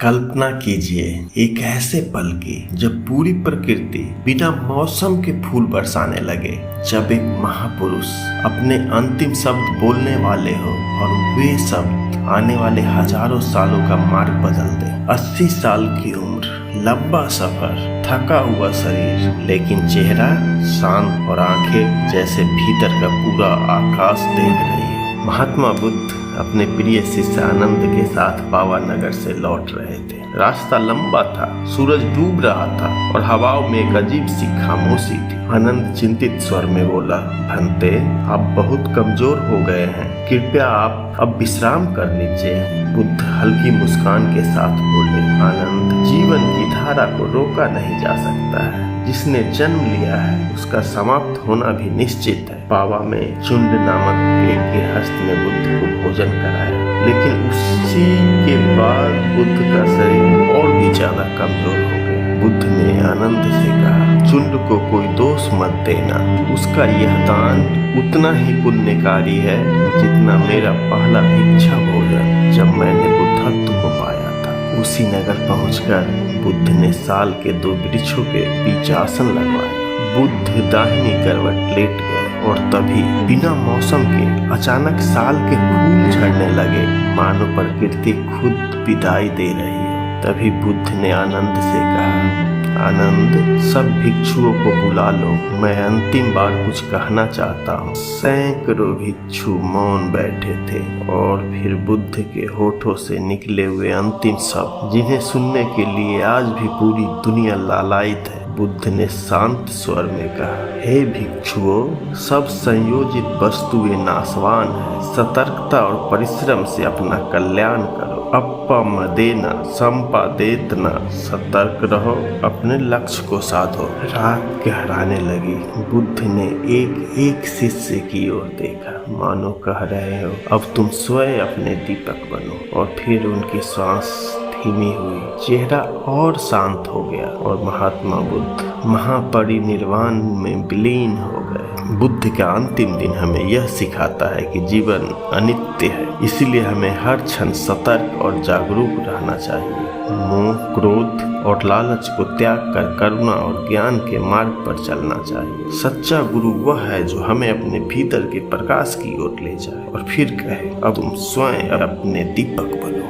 कल्पना कीजिए एक ऐसे पल की जब पूरी प्रकृति बिना मौसम के फूल बरसाने लगे, जब एक महापुरुष अपने अंतिम शब्द बोलने वाले हो और वे शब्द आने वाले हजारों सालों का मार्ग बदल दे। 80 साल की उम्र, लंबा सफर, थका हुआ शरीर, लेकिन चेहरा शांत और आंखें जैसे भीतर का पूरा आकाश देख रही है। महात्मा बुद्ध अपने प्रिय शिष्य आनंद के साथ पावानगर से लौट रहे थे। रास्ता लंबा था, सूरज डूब रहा था और हवाओं में एक अजीब सी खामोशी थी। आनंद चिंतित स्वर में बोला, भंते, आप बहुत कमजोर हो गए हैं, कृपया आप अब विश्राम कर लीजिए। बुद्ध हल्की मुस्कान के साथ बोले, आनंद, जीवन की धारा को रोका नहीं जा सकता है। जिसने जन्म लिया है उसका समाप्त होना भी निश्चित है। पावा में चुंड नामक एक गृहस्थ ने बुद्ध को भोजन कराया, लेकिन उसी के बाद बुद्ध का शरीर और भी ज्यादा कमजोर हो गया। बुद्ध ने आनंद से कहा, चुंड को कोई दोष मत देना, उसका यह दान उतना ही पुण्यकारी है जितना मेरा पहला भिक्षा भोजन जब मैंने बुद्धत्व को पाया था। उसी नगर पहुंचकर बुद्ध ने साल के 2 वृक्षों के बीच आसन लगवाया। बुद्ध दाहिनी करवट लेट गए और तभी बिना मौसम के अचानक साल के फूल झड़ने लगे, मानो प्रकृति खुद विदाई दे रही है। तभी बुद्ध ने आनंद से कहा, आनंद, सब भिक्षुओं को बुला लो, मैं अंतिम बार कुछ कहना चाहता हूँ। सैकड़ों भिक्षु मौन बैठे थे और फिर बुद्ध के होठों से निकले हुए अंतिम शब्द, जिन्हें सुनने के लिए आज भी पूरी दुनिया लालायित है। बुद्ध ने शांत स्वर में कहा, हे भिक्षुओं, सब संयोजित वस्तुएं नाशवान है। सतर्कता और परिश्रम से अपना कल्याण करो। अपमदेना संपादेतना, सतर्क रहो, अपने लक्ष्य को साधो। रात गहराने लगी। बुद्ध ने एक एक शिष्य की ओर देखा, मानो कह रहे हो, अब तुम स्वयं अपने दीपक बनो। और फिर उनकी सांस धीमी हुई, चेहरा और शांत हो गया और महात्मा बुद्ध महापरिनिर्वाण में विलीन हो गए। बुद्ध का अंतिम दिन हमें यह सिखाता है कि जीवन अनित्य है, इसलिए हमें हर क्षण सतर्क और जागरूक रहना चाहिए। मोह, क्रोध और लालच को त्याग कर करुणा और ज्ञान के मार्ग पर चलना चाहिए। सच्चा गुरु वह है जो हमें अपने भीतर के प्रकाश की ओर ले जाए और फिर कहे, अब तुम स्वयं अपने दीपक बनो।